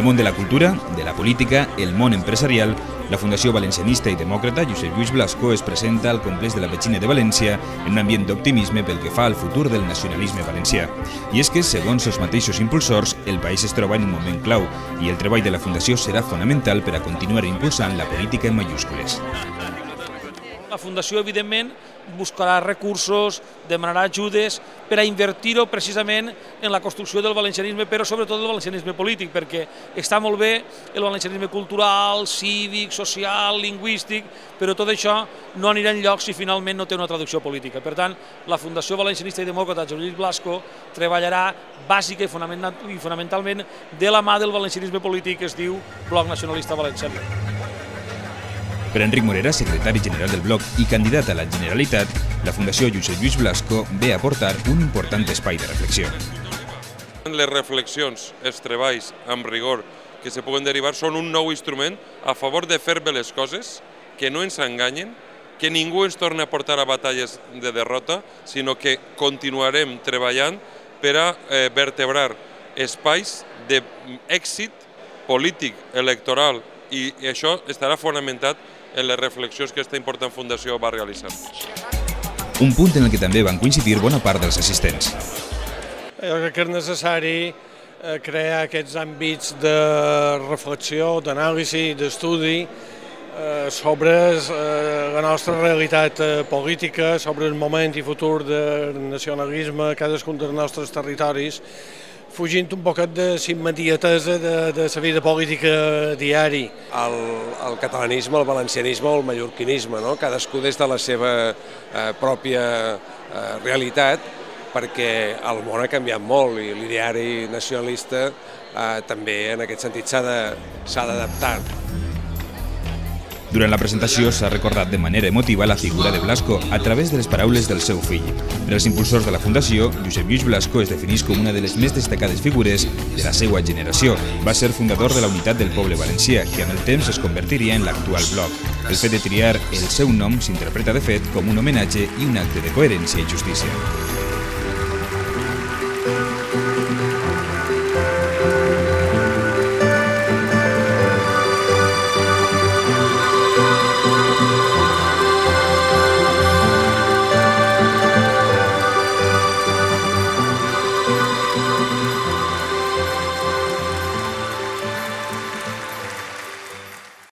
Del món de la cultura, de la política, el món empresarial, la Fundació Valencianista i Demòcrata Josep Lluís Blasco es presenta al complex de la Petxina de València en un ambient d'optimisme pel que fa al futur del nacionalisme valencià. I és que, segons els mateixos impulsors, el país es troba en un moment clau i el treball de la Fundació serà fonamental per a continuar impulsant la política en mayúscules. La Fundació, evidentment, buscarà recursos, demanarà ajudes per a invertir-ho precisament en la construcció del valencianisme, però sobretot del valencianisme polític, perquè està molt bé el valencianisme cultural, cívic, social, lingüístic, però tot això no anirà enlloc si finalment no té una traducció política. Per tant, la Fundació Valencianista i Demòcrata Josep Lluís Blasco treballarà bàsica i fonamentalment de la mà del valencianisme polític que es diu Bloc Nacionalista Valencià. Per Enric Morera, secretari general del Bloc i candidat a la Generalitat, la Fundació Josep Lluís Blasco ve a aportar un important espai de reflexió. Les reflexions, els treballs amb rigor que se poden derivar són un nou instrument a favor de fer bé les coses, que no ens enganyen, que ningú ens torni a portar a batalles de derrota, sinó que continuarem treballant per a vertebrar espais d'èxit polític, electoral, i això estarà fonamentat en les reflexions que aquesta important fundació va realitzar. Un punt en el que també van coincidir bona part dels assistents. Jo crec que és necessari crear aquests àmbits de reflexió, d'anàlisi, d'estudi sobre la nostra realitat política, sobre el moment i futur del nacionalisme a cadascun dels nostres territoris, fugint un poquet de l'immediatesa de la vida política diari. El catalanisme, el valencianisme o el mallorquinisme, cadascú des de la seva pròpia realitat, perquè el món ha canviat molt i l'ideari nacionalista també en aquest sentit s'ha d'adaptar. Durant la presentació s'ha recordat de manera emotiva la figura de Blasco a través de les paraules del seu fill. Per als impulsors de la Fundació, Josep Lluís Blasco es defineix com una de les més destacades figures de la seva generació. Va ser fundador de la Unitat del Poble Valencià, que amb el temps es convertiria en l'actual Bloc. El fet de triar el seu nom s'interpreta de fet com un homenatge i un acte de coherència i justícia.